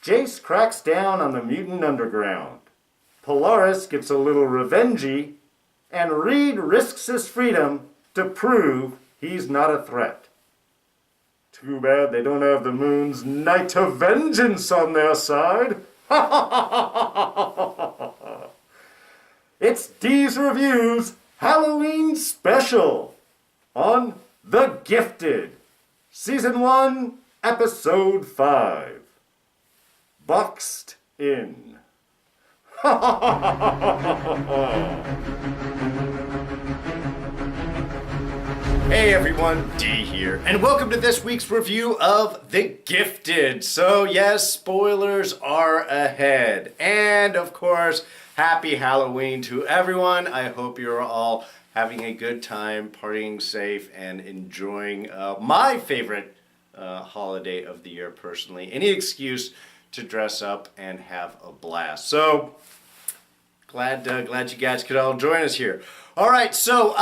Jace cracks down on the mutant underground. Polaris gets a little revengey, and Reed risks his freedom to prove he's not a threat. Too bad they don't have the moon's Night of Vengeance on their side. It's D's Reviews Halloween Special on The Gifted, Season 1, Episode 5. Boxed in. Hey everyone, D here, and welcome to this week's review of The Gifted. So yes, spoilers are ahead. And of course, happy Halloween to everyone. I hope you're all having a good time, partying safe, and enjoying my favorite holiday of the year personally. Any excuse to dress up and have a blast. So glad you guys could all join us here. All right, so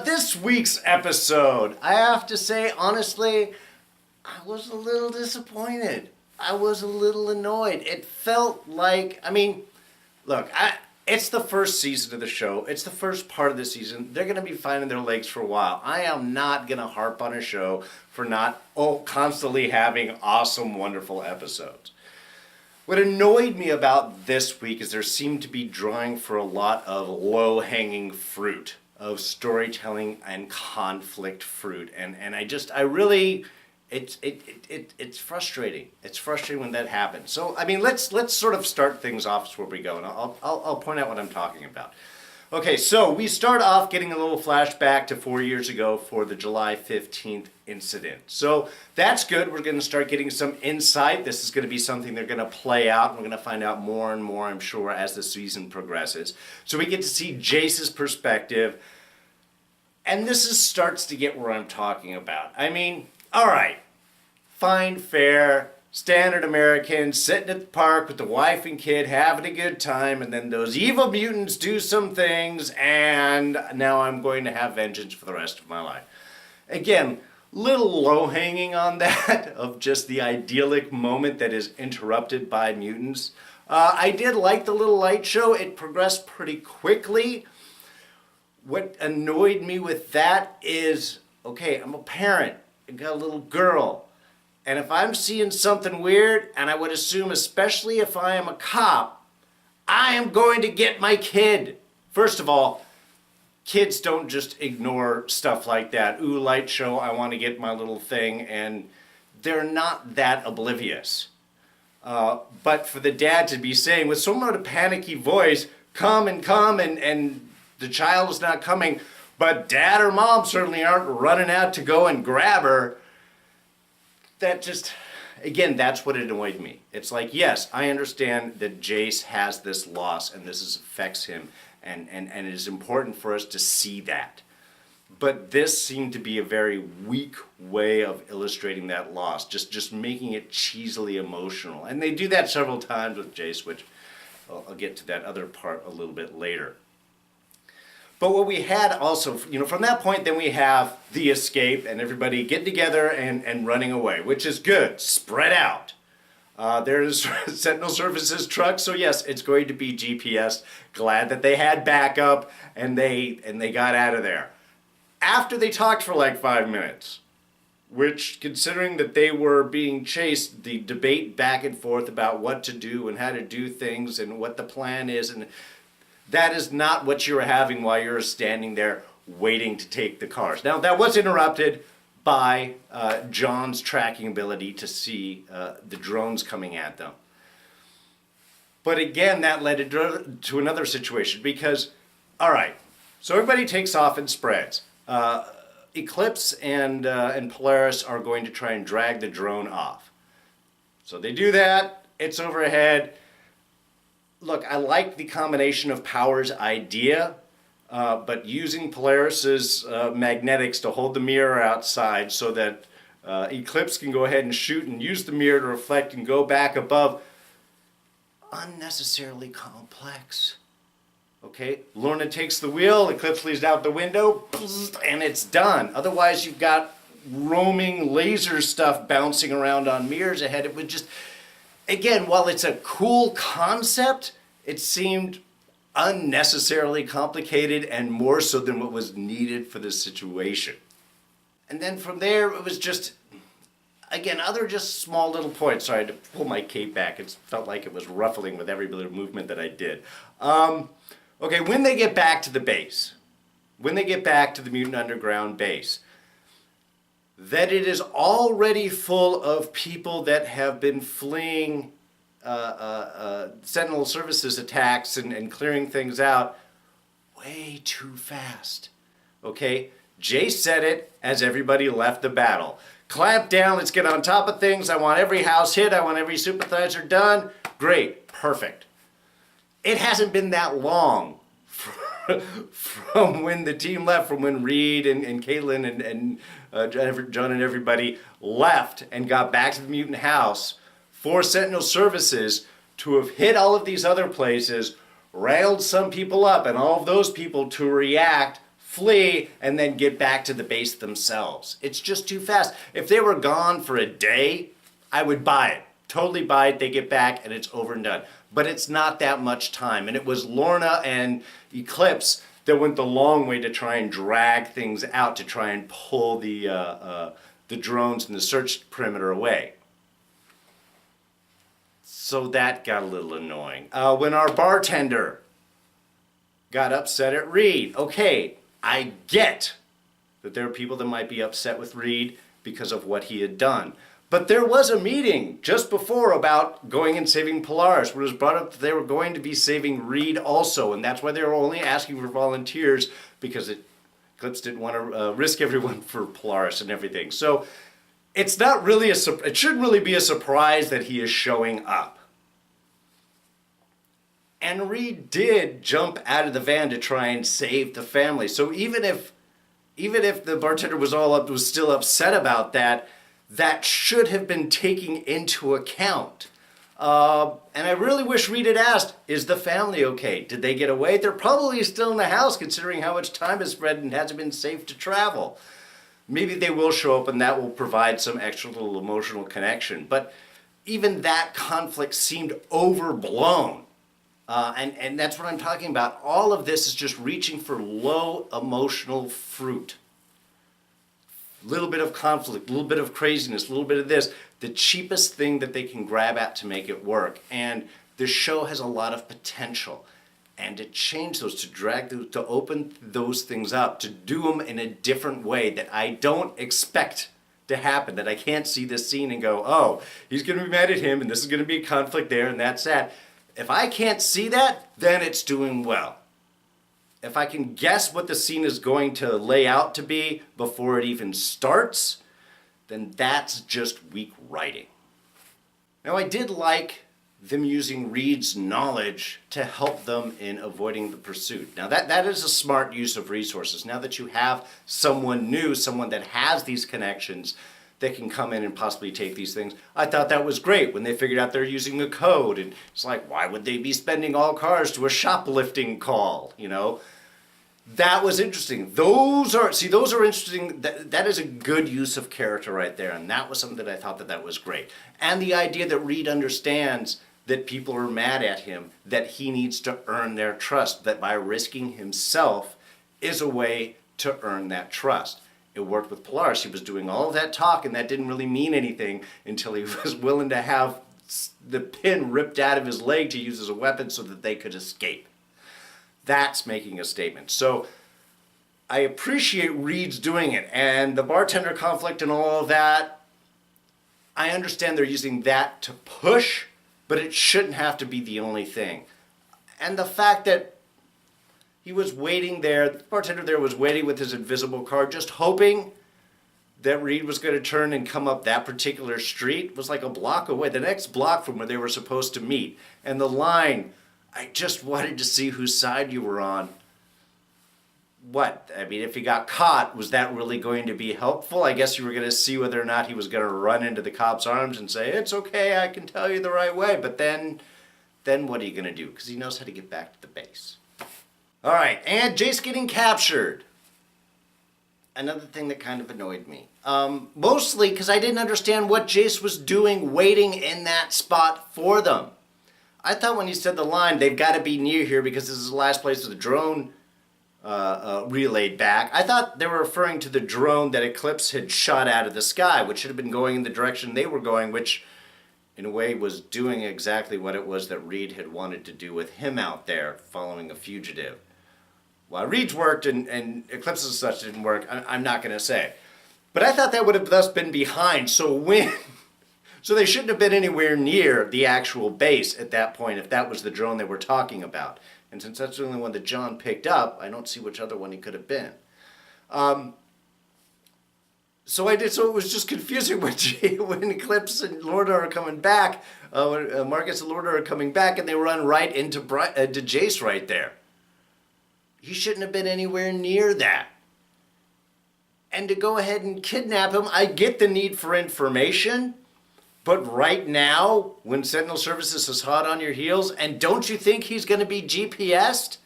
this week's episode, I have to say, honestly, I was a little disappointed. I was a little annoyed. It felt like, look, it's the first season of the show. It's the first part of the season. They're going to be finding their legs for a while. I am not going to harp on a show for not constantly having awesome, wonderful episodes. What annoyed me about this week is there seemed to be drawing for a lot of low-hanging fruit of storytelling and conflict fruit, and I really it's frustrating. It's frustrating when that happens. So let's sort of start things off where we go, and I'll point out what I'm talking about. Okay, so we start off getting a little flashback to 4 years ago for the July 15th incident. So that's good. We're going to start getting some insight. This is going to be something they're going to play out, and we're going to find out more and more, I'm sure, as the season progresses. So we get to see Jace's perspective, and this starts to get where I'm talking about. All right, fine, fair, standard American, sitting at the park with the wife and kid, having a good time, and then those evil mutants do some things, and now I'm going to have vengeance for the rest of my life. Again, little low-hanging on that, of just the idyllic moment that is interrupted by mutants. I did like the little light show. It progressed pretty quickly. What annoyed me with that is, okay, I'm a parent. I got a little girl. And if I'm seeing something weird, and I would assume especially if I am a cop, I am going to get my kid. First of all, kids don't just ignore stuff like that. Ooh, light show, I want to get my little thing. And they're not that oblivious. But for the dad to be saying with somewhat a panicky voice, come, and the child is not coming, but dad or mom certainly aren't running out to go and grab her. That just, again, that's what annoyed me. It's like, yes, I understand that Jace has this loss and this affects him, and it is important for us to see that. But this seemed to be a very weak way of illustrating that loss, just making it cheesily emotional. And they do that several times with Jace, which I'll get to that other part a little bit later. But what we had also, from that point, then we have the escape and everybody getting together and running away, which is good. Spread out. There's Sentinel Services truck, so yes, it's going to be GPS. Glad that they had backup and they got out of there. After they talked for like 5 minutes, which, considering that they were being chased, the debate back and forth about what to do and how to do things and what the plan is, and that is not what you're having while you're standing there waiting to take the cars. Now, that was interrupted by John's tracking ability to see the drones coming at them. But again, that led to another situation because, all right, so everybody takes off and spreads. Eclipse and Polaris are going to try and drag the drone off. So they do that. It's overhead. Look, I like the combination of powers idea, but using Polaris's magnetics to hold the mirror outside so that Eclipse can go ahead and shoot and use the mirror to reflect and go back above, unnecessarily complex. Okay, Lorna takes the wheel, Eclipse leaves out the window, and it's done. Otherwise, you've got roaming laser stuff bouncing around on mirrors ahead. It would just, again, while it's a cool concept, it seemed unnecessarily complicated and more so than what was needed for the situation. And then from there, it was just, again, other just small little points. Sorry, I had to pull my cape back. It felt like it was ruffling with every little movement that I did. Okay, when they get back to the base, when they get back to the Mutant Underground base, that it is already full of people that have been fleeing Sentinel Services attacks and clearing things out way too fast. Okay? Jace said it as everybody left the battle. Clamp down, let's get on top of things. I want every house hit. I want every sympathizer done. Great. Perfect. It hasn't been that long from when the team left, from when Reed and Caitlin and John and everybody left and got back to the mutant house for Sentinel Services to have hit all of these other places, railed some people up, and all of those people to react, flee, and then get back to the base themselves. It's just too fast. If they were gone for a day, I would buy it. Totally buy it. They get back and it's over and done. But it's not that much time. And it was Lorna and Eclipse that went the long way to try and drag things out, to try and pull the drones and the search perimeter away. So that got a little annoying. When our bartender got upset at Reed, okay, I get that there are people that might be upset with Reed because of what he had done. But there was a meeting just before about going and saving Polaris, where it was brought up that they were going to be saving Reed also, and that's why they were only asking for volunteers, because Eclipse didn't want to risk everyone for Polaris and everything. So it's not really it shouldn't really be a surprise that he is showing up. And Reed did jump out of the van to try and save the family. So even if the bartender was still upset about that, that should have been taken into account. And I really wish Reed had asked, is the family okay? Did they get away? They're probably still in the house, considering how much time has spread and hasn't been safe to travel. Maybe they will show up and that will provide some extra little emotional connection. But even that conflict seemed overblown. And that's what I'm talking about. All of this is just reaching for low emotional fruit. A little bit of conflict, a little bit of craziness, a little bit of this. The cheapest thing that they can grab at to make it work. And the show has a lot of potential. And to change those, to drag those, to open those things up, to do them in a different way that I don't expect to happen, that I can't see this scene and go, oh, he's going to be mad at him and this is going to be a conflict there and that's that. If I can't see that, then it's doing well. If I can guess what the scene is going to lay out to be before it even starts, then that's just weak writing. Now, I did like them using Reed's knowledge to help them in avoiding the pursuit. Now, that is a smart use of resources. Now that you have someone new, someone that has these connections, that can come in and possibly take these things. I thought that was great when they figured out they're using a code. And it's like, why would they be spending all cars to a shoplifting call, you know? That was interesting. Those are interesting. That is a good use of character right there. And that was something that I thought that was great. And the idea that Reed understands that people are mad at him, that he needs to earn their trust, that by risking himself is a way to earn that trust. It worked with Polaris. He was doing all of that talk, and that didn't really mean anything until he was willing to have the pin ripped out of his leg to use as a weapon so that they could escape. That's making a statement. So I appreciate Reed's doing it, and the bartender conflict and all of that, I understand they're using that to push, but it shouldn't have to be the only thing. And the fact that he was waiting there, the bartender there was waiting with his invisible car, just hoping that Reed was going to turn and come up that particular street. Was like a block away, the next block from where they were supposed to meet. And the line, I just wanted to see whose side you were on. What? I mean, if he got caught, was that really going to be helpful? I guess you were going to see whether or not he was going to run into the cop's arms and say, it's okay, I can tell you the right way. But then what are you going to do? Because he knows how to get back to the base. All right, and Jace getting captured. another thing that kind of annoyed me. Mostly because I didn't understand what Jace was doing waiting in that spot for them. I thought when he said the line, they've got to be near here because this is the last place the drone relayed back. I thought they were referring to the drone that Eclipse had shot out of the sky, which should have been going in the direction they were going, which in a way was doing exactly what it was that Reed had wanted to do with him out there following a fugitive. Why Reed's worked and Eclipse's and such didn't work, I'm not going to say. But I thought that would have thus been behind, so they shouldn't have been anywhere near the actual base at that point if that was the drone they were talking about. And since that's the only one that John picked up, I don't see which other one he could have been. So it was just confusing when Eclipse and Lorna are coming back, when Marcus and Lorna are coming back, and they run right into Jace right there. He shouldn't have been anywhere near that. And to go ahead and kidnap him, I get the need for information, but right now, when Sentinel Services is hot on your heels, and don't you think he's going to be GPS'd?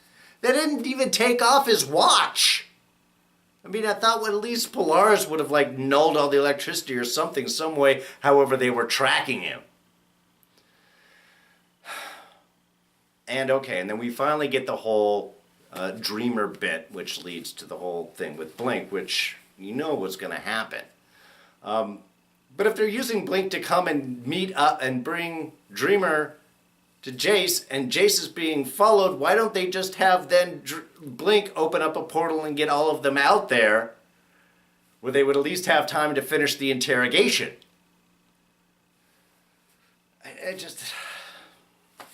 They didn't even take off his watch. I mean, I thought at least Polaris would have nulled all the electricity or something, some way, however they were tracking him. And okay, and then we finally get the whole Dreamer bit, which leads to the whole thing with Blink, which you know what's going to happen. But if they're using Blink to come and meet up and bring Dreamer to Jace, and Jace is being followed, why don't they just have then Blink open up a portal and get all of them out there, where they would at least have time to finish the interrogation?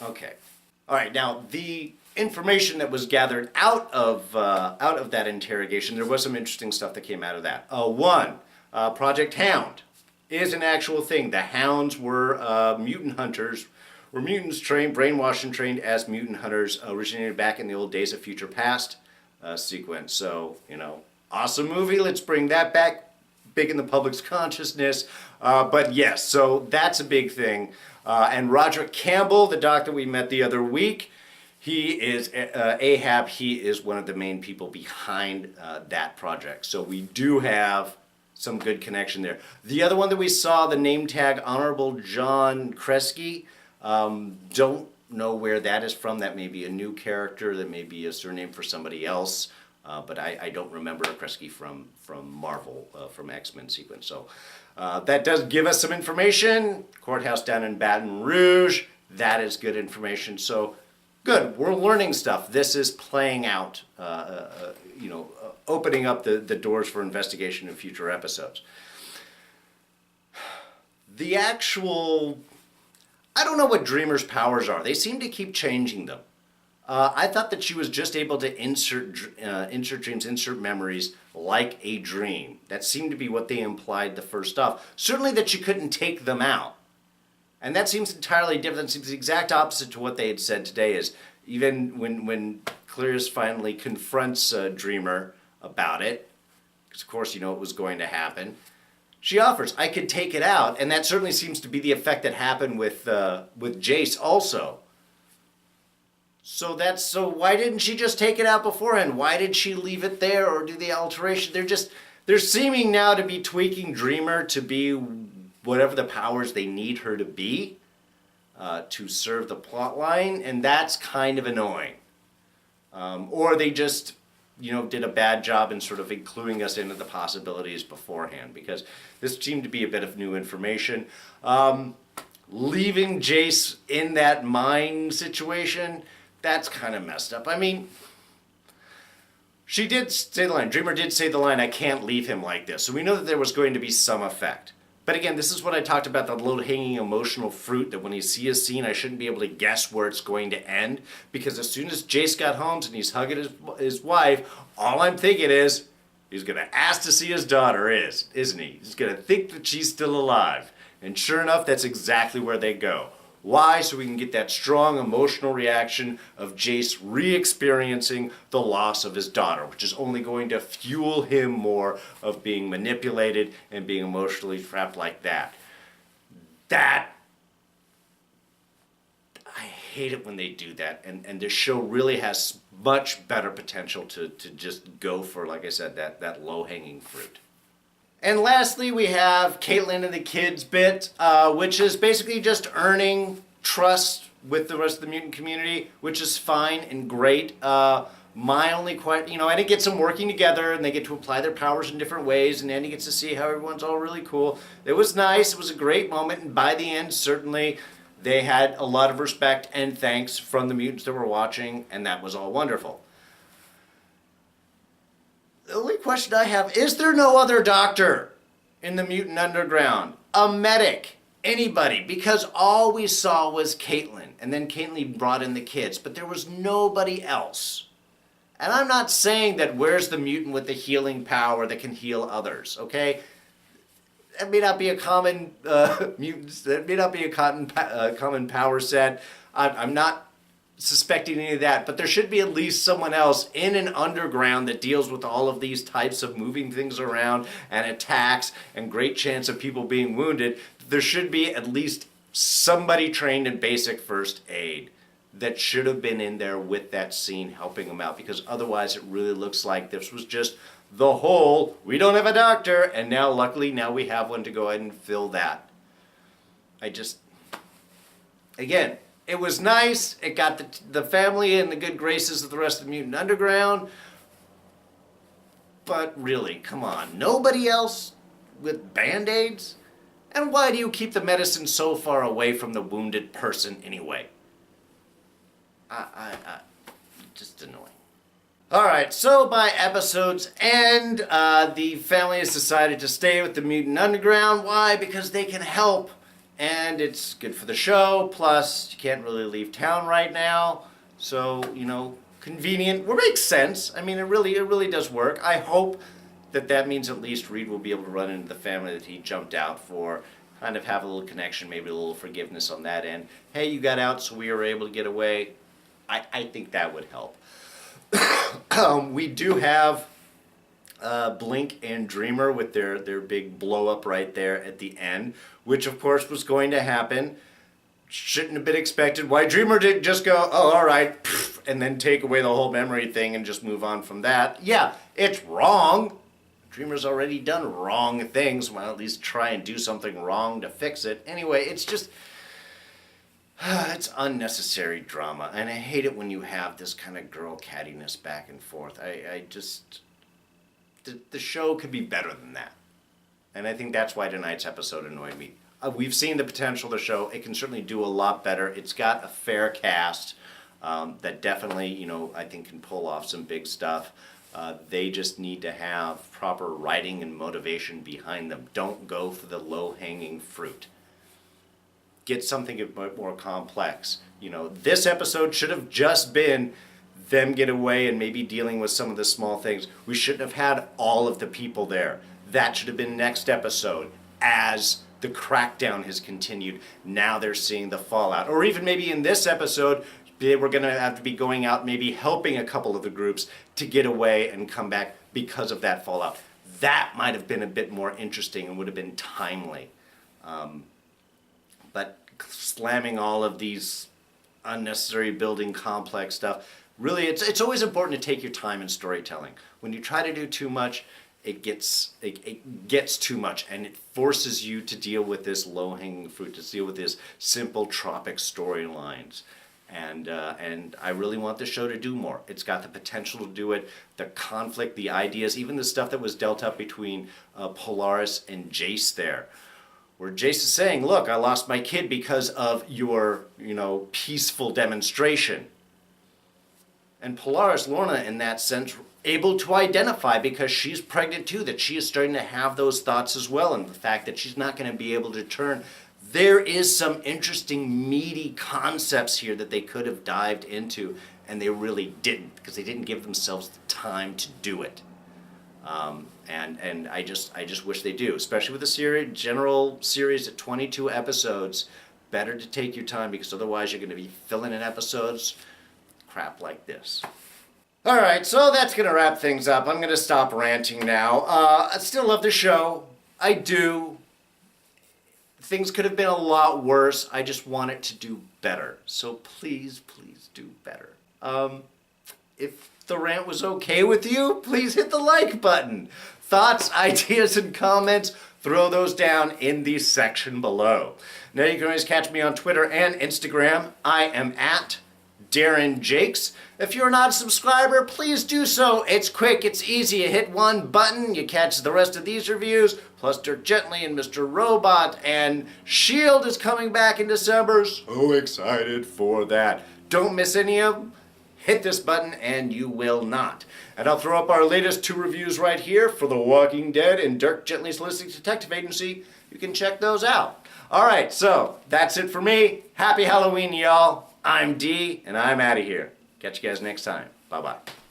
Okay. All right, now the information that was gathered out of that interrogation, there was some interesting stuff that came out of that. One, Project Hound is an actual thing. The Hounds were mutant hunters, were mutants trained, brainwashed and trained as mutant hunters, originated back in the old Days of Future Past sequence. So, awesome movie. Let's bring that back, big in the public's consciousness. But yes, so that's a big thing. And Roderick Campbell, the doc that we met the other week, he is Ahab. He is one of the main people behind that project. So we do have some good connection there. The other one that we saw, the name tag Honorable John Kresge, don't know where that is from. That may be a new character. That may be a surname for somebody else. But I don't remember Kresge from Marvel, from X-Men sequence. So that does give us some information. Courthouse down in Baton Rouge. That is good information. So good. We're learning stuff. This is playing out, opening up the doors for investigation in future episodes. The actual... I don't know what Dreamer's powers are. They seem to keep changing them. I thought that she was just able to insert dreams, insert memories like a dream. That seemed to be what they implied the first off. Certainly that she couldn't take them out. And that seems entirely different. That seems the exact opposite to what they had said today, is even when Clears finally confronts Dreamer about it, because of course you know it was going to happen, she offers, I could take it out. And that certainly seems to be the effect that happened with Jace also. So why didn't she just take it out beforehand? Why did she leave it there or do the alteration? They're seeming now to be tweaking Dreamer to be whatever the powers they need her to be to serve the plot line, and that's kind of annoying. Or they just, did a bad job in sort of including us into the possibilities beforehand, because this seemed to be a bit of new information. Leaving Jace in that mine situation, that's kind of messed up. I mean, she did say the line, Dreamer did say the line, I can't leave him like this. So we know that there was going to be some effect. But again, this is what I talked about, the low-hanging emotional fruit, that when you see a scene, I shouldn't be able to guess where it's going to end. Because as soon as Jace got home and he's hugging his wife, all I'm thinking is, he's going to ask to see his daughter, isn't he? He's going to think that she's still alive. And sure enough, that's exactly where they go. Why? So we can get that strong emotional reaction of Jace re-experiencing the loss of his daughter, which is only going to fuel him more of being manipulated and being emotionally trapped like that. I hate it when they do that, and this show really has much better potential to just go for, like I said, that low-hanging fruit. And lastly, we have Caitlin and the kids bit, which is basically just earning trust with the rest of the mutant community, which is fine and great. My only question, I didn't get some working together, and they get to apply their powers in different ways, and Andy gets to see how everyone's all really cool. It was nice. It was a great moment, and by the end, certainly, they had a lot of respect and thanks from the mutants that were watching, and that was all wonderful. The only question I have, is there no other doctor in the mutant underground? A medic? Anybody? Because all we saw was Caitlin, and then Caitlin brought in the kids, but there was nobody else. And I'm not saying that where's the mutant with the healing power that can heal others, okay? That may not be a common mutants. That may not be a common power set. I'm not suspecting any of that, but there should be at least someone else in an underground that deals with all of these types of moving things around and attacks and great chance of people being wounded. There should be at least somebody trained in basic first aid that should have been in there with that scene helping them out, because otherwise it really looks like this was just the whole, we don't have a doctor, and now luckily now we have one to go ahead and fill that. Again, it was nice. It got the family in the good graces of the rest of the Mutant Underground. But really, come on. Nobody else with Band-Aids? And why do you keep the medicine so far away from the wounded person anyway? Just annoying. Alright, so by episode's end, the family has decided to stay with the Mutant Underground. Why? Because they can help. And it's good for the show, plus you can't really leave town right now. So, convenient. Well, makes sense. I mean, it really does work. I hope that means at least Reed will be able to run into the family that he jumped out for, kind of have a little connection, maybe a little forgiveness on that end. Hey, you got out, so we were able to get away. I think that would help. We do have Blink and Dreamer with their big blow up right there at the end, which of course was going to happen. Shouldn't have been expected. Why Dreamer didn't just go, oh, all right, and then take away the whole memory thing and just move on from that. Yeah, it's wrong. Dreamer's already done wrong things. Well, at least try and do something wrong to fix it. Anyway, it's just... it's unnecessary drama, and I hate it when you have this kind of girl cattiness back and forth. The show could be better than that. And I think that's why tonight's episode annoyed me. We've seen the potential of the show. It can certainly do a lot better. It's got a fair cast that definitely, I think can pull off some big stuff. They just need to have proper writing and motivation behind them. Don't go for the low-hanging fruit. Get something a bit more complex. This episode should have just been them get away and maybe dealing with some of the small things. We shouldn't have had all of the people there. That should have been next episode as the crackdown has continued. Now they're seeing the fallout. Or even maybe in this episode, they were going to have to be going out, maybe helping a couple of the groups to get away and come back because of that fallout. That might have been a bit more interesting and would have been timely. But slamming all of these unnecessary building complex stuff, really, it's always important to take your time in storytelling. When you try to do too much, it gets too much, and it forces you to deal with this low-hanging fruit, to deal with this simple tropic storylines. And I really want the show to do more. It's got the potential to do it. The conflict, the ideas, even the stuff that was dealt up between Polaris and Jace there, where Jace is saying, look, I lost my kid because of your, peaceful demonstration. And Polaris, Lorna, in that sense, able to identify, because she's pregnant too, that she is starting to have those thoughts as well, and the fact that she's not going to be able to turn. There is some interesting, meaty concepts here that they could have dived into, and they really didn't, because they didn't give themselves the time to do it. And I just wish they do, especially with the general series at 22 episodes. Better to take your time, because otherwise you're going to be filling in episodes crap like this. All right, so that's going to wrap things up. I'm going to stop ranting now. I still love the show. I do. things could have been a lot worse. I just want it to do better. So please, please do better. If the rant was okay with you, please hit the like button. Thoughts, ideas, and comments, throw those down in the section below. Now you can always catch me on Twitter and Instagram. I am at Darren Jakes. If you're not a subscriber, please do so. It's quick, it's easy. You hit one button, you catch the rest of these reviews, plus Dirk Gently and Mr. Robot, and S.H.I.E.L.D. is coming back in December. So excited for that. Don't miss any of them. Hit this button and you will not. And I'll throw up our latest 2 reviews right here for The Walking Dead and Dirk Gently's Holistic Detective Agency. You can check those out. Alright, so that's it for me. Happy Halloween, y'all. I'm D, and I'm out of here. Catch you guys next time. Bye-bye.